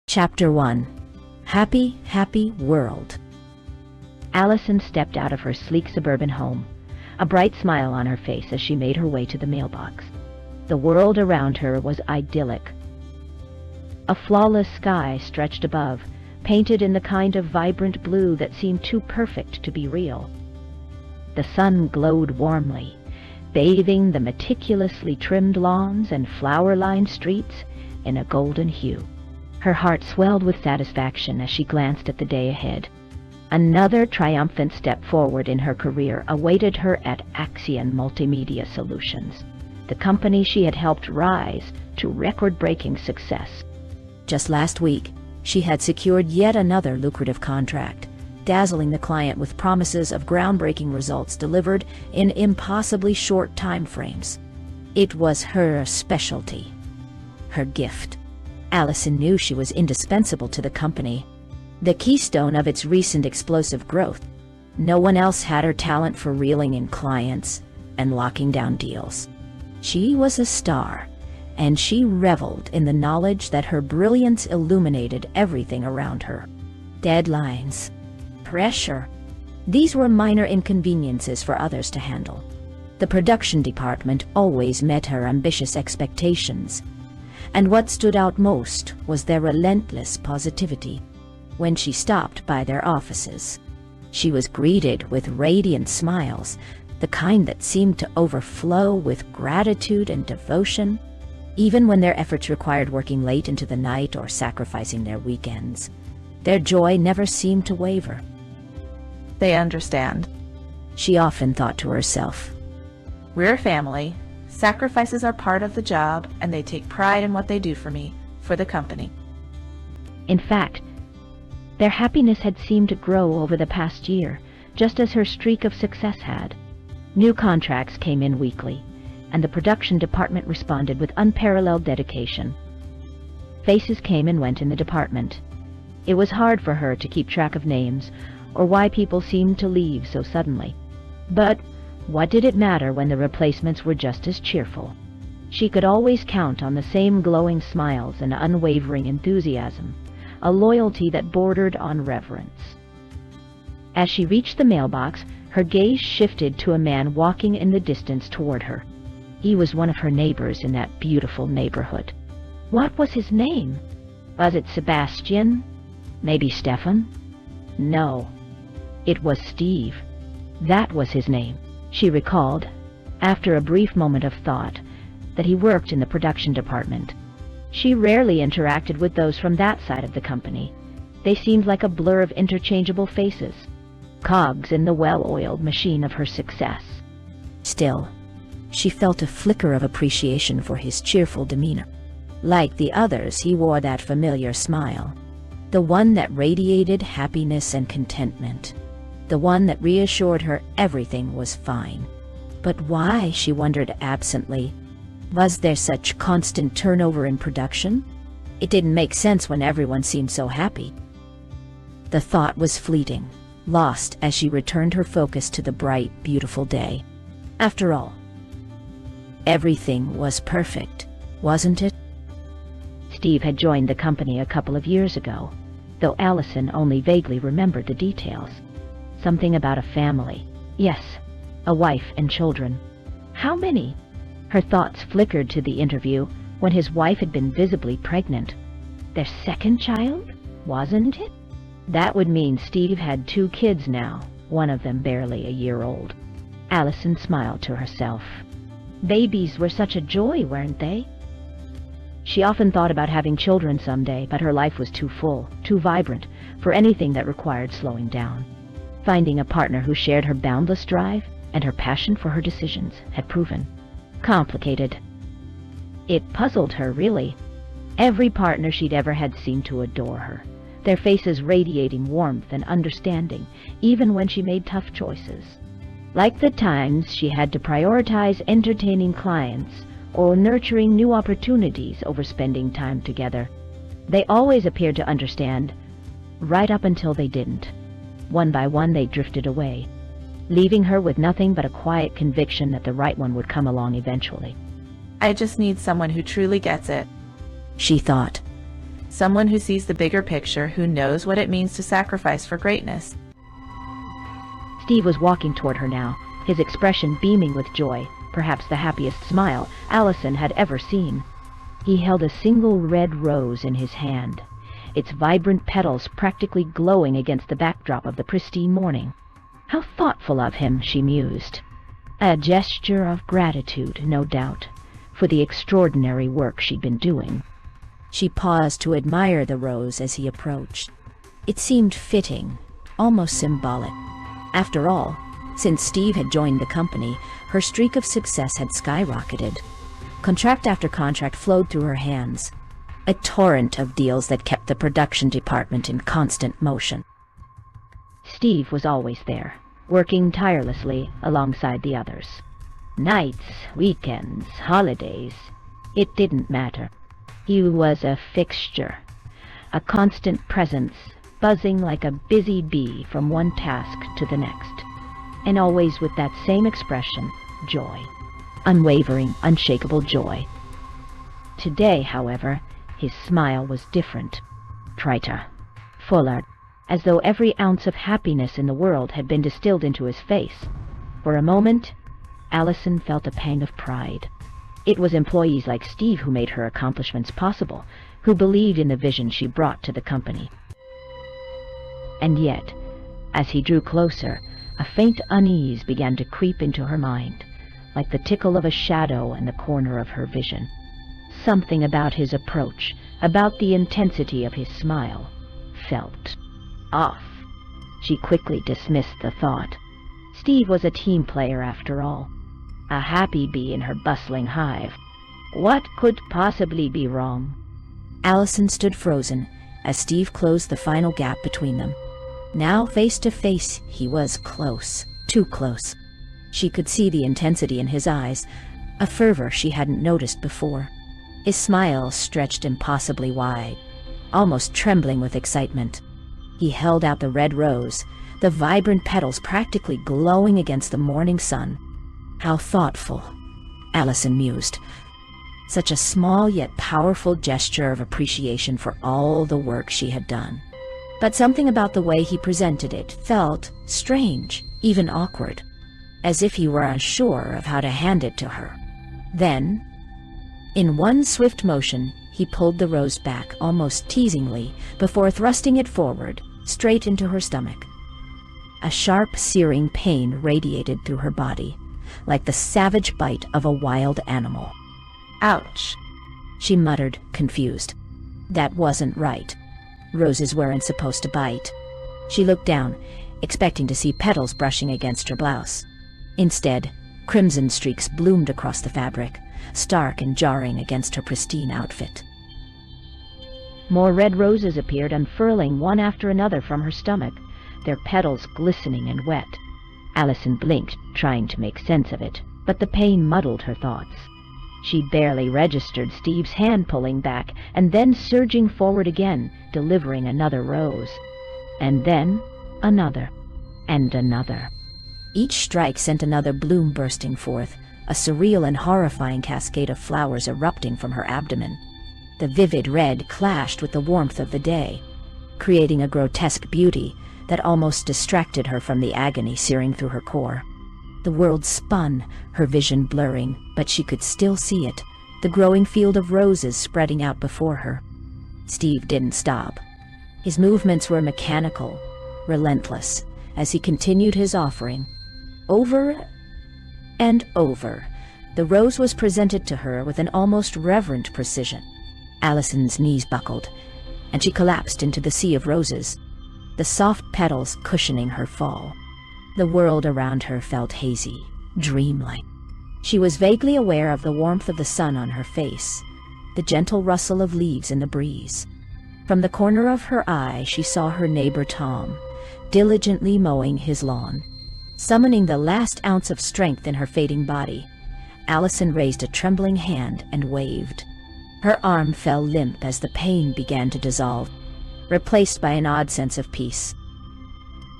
Chapter 1. Happy World. Allison stepped out of her sleek suburban home, a bright smile on her face as she made her way to the mailbox. The world around her was idyllic. A flawless sky stretched above, painted in the kind of vibrant blue that seemed too perfect to be real. The sun glowed warmly, bathing the meticulously trimmed lawns and flower-lined streets in a golden hue. Her heart swelled with satisfaction as she glanced at the day ahead. Another triumphant step forward in her career awaited her at Axion Multimedia Solutions, the company she had helped rise to record-breaking success. Just last week, she had secured yet another lucrative contract, dazzling the client with promises of groundbreaking results delivered in impossibly short time frames. It was her specialty, her gift. Allison knew she was indispensable to the company, the keystone of its recent explosive growth. No one else had her talent for reeling in clients and locking down deals. She was a star, and she reveled in the knowledge that her brilliance illuminated everything around her. Deadlines, pressure, these were minor inconveniences for others to handle. The production department always met her ambitious expectations, and what stood out most was their relentless positivity. When she stopped by their offices, she was greeted with radiant smiles, the kind that seemed to overflow with gratitude and devotion, even when their efforts required working late into the night or sacrificing their weekends. Their joy never seemed to waver. They understand, she often thought to herself. We're a family. Sacrifices are part of the job, and they take pride in what they do for me, for the company. In fact, their happiness had seemed to grow over the past year, just as her streak of success had. New contracts came in weekly, and the production department responded with unparalleled dedication. Faces came and went in the department. It was hard for her to keep track of names, or why people seemed to leave so suddenly. But what did it matter when the replacements were just as cheerful? She could always count on the same glowing smiles and unwavering enthusiasm, a loyalty that bordered on reverence. As she reached the mailbox, her gaze shifted to a man walking in the distance toward her. He was one of her neighbors in that beautiful neighborhood. What was his name? Was it Sebastian? Maybe Stefan? No, it was Steve. That was his name. She recalled, after a brief moment of thought, that he worked in the production department. She rarely interacted with those from that side of the company. They seemed like a blur of interchangeable faces, cogs in the well-oiled machine of her success. Still, she felt a flicker of appreciation for his cheerful demeanor. Like the others, he wore that familiar smile, the one that radiated happiness and contentment, the one that reassured her everything was fine. But why, she wondered absently, was there such constant turnover in production? It didn't make sense when everyone seemed so happy. The thought was fleeting, lost as she returned her focus to the bright, beautiful day. After all, everything was perfect, wasn't it? Steve had joined the company a couple of years ago, though Allison only vaguely remembered the details. Something about a family. Yes, a wife and children. How many? Her thoughts flickered to the interview when his wife had been visibly pregnant. Their second child, wasn't it? That would mean Steve had 2 kids now, one of them barely a year old. Allison smiled to herself. Babies were such a joy, weren't they? She often thought about having children someday, but her life was too full, too vibrant, for anything that required slowing down. Finding a partner who shared her boundless drive and her passion for her decisions had proven complicated. It puzzled her, really. Every partner she'd ever had seemed to adore her, their faces radiating warmth and understanding, even when she made tough choices. Like the times she had to prioritize entertaining clients or nurturing new opportunities over spending time together. They always appeared to understand, right up until they didn't. One by one they drifted away, leaving her with nothing but a quiet conviction that the right one would come along eventually. I just need someone who truly gets it, she thought, Someone who sees the bigger picture, who knows what it means to sacrifice for greatness. Steve was walking toward her now, his expression beaming with joy, perhaps the happiest smile Allison had ever seen. He held a single red rose in his hand, its vibrant petals practically glowing against the backdrop of the pristine morning. How thoughtful of him, she mused. A gesture of gratitude, no doubt, for the extraordinary work she'd been doing. She paused to admire the rose as he approached. It seemed fitting, almost symbolic. After all, since Steve had joined the company, her streak of success had skyrocketed. Contract after contract flowed through her hands, a torrent of deals that kept the production department in constant motion. Steve was always there, working tirelessly alongside the others. Nights, weekends, holidays, it didn't matter. He was a fixture, a constant presence, buzzing like a busy bee from one task to the next, and always with that same expression, joy. Unwavering, unshakable joy. Today, however, his smile was different, brighter, fuller, as though every ounce of happiness in the world had been distilled into his face. For a moment, Allison felt a pang of pride. It was employees like Steve who made her accomplishments possible, who believed in the vision she brought to the company. And yet, as he drew closer, a faint unease began to creep into her mind, like the tickle of a shadow in the corner of her vision. Something about his approach, about the intensity of his smile, felt off. She quickly dismissed the thought. Steve was a team player after all, a happy bee in her bustling hive. What could possibly be wrong? Allison stood frozen as Steve closed the final gap between them. Now face to face, he was close, too close. She could see the intensity in his eyes, a fervor she hadn't noticed before. His smile stretched impossibly wide, almost trembling with excitement. He held out the red rose, the vibrant petals practically glowing against the morning sun. How thoughtful, Allison mused. Such a small yet powerful gesture of appreciation for all the work she had done. But something about the way he presented it felt strange, even awkward, as if he were unsure of how to hand it to her. Then, in one swift motion, he pulled the rose back, almost teasingly, before thrusting it forward, straight into her stomach. A sharp, searing pain radiated through her body, like the savage bite of a wild animal. Ouch, she muttered, confused. That wasn't right. Roses weren't supposed to bite. She looked down, expecting to see petals brushing against her blouse. Instead, crimson streaks bloomed across the fabric, stark and jarring against her pristine outfit. More red roses appeared, unfurling one after another from her stomach, their petals glistening and wet. Allison blinked, trying to make sense of it, but the pain muddled her thoughts. She barely registered Steve's hand pulling back, and then surging forward again, delivering another rose. And then another, and another. Each strike sent another bloom bursting forth, a surreal and horrifying cascade of flowers erupting from her abdomen. The vivid red clashed with the warmth of the day, creating a grotesque beauty that almost distracted her from the agony searing through her core. The world spun, her vision blurring, but she could still see it, the growing field of roses spreading out before her. Steve didn't stop. His movements were mechanical, relentless, as he continued his offering. Over and over, the rose was presented to her with an almost reverent precision. Allison's knees buckled, and she collapsed into the sea of roses, the soft petals cushioning her fall. The world around her felt hazy, dreamlike. She was vaguely aware of the warmth of the sun on her face, the gentle rustle of leaves in the breeze. From the corner of her eye, she saw her neighbor Tom, diligently mowing his lawn. Summoning the last ounce of strength in her fading body, Allison raised a trembling hand and waved. Her arm fell limp as the pain began to dissolve, replaced by an odd sense of peace.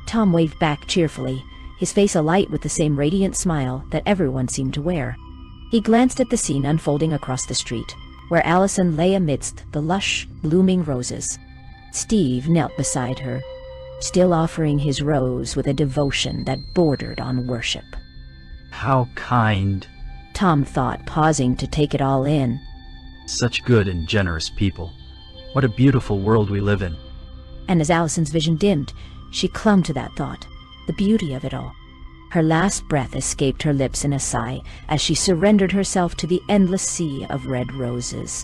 Tom waved back cheerfully, his face alight with the same radiant smile that everyone seemed to wear. He glanced at the scene unfolding across the street, where Allison lay amidst the lush, blooming roses. Steve knelt beside her, still offering his rose with a devotion that bordered on worship. How kind. Tom thought, pausing to take it all in. Such good and generous people. What a beautiful world we live in. And as Allison's vision dimmed, she clung to that thought, the beauty of it all. Her last breath escaped her lips in a sigh as she surrendered herself to the endless sea of red roses.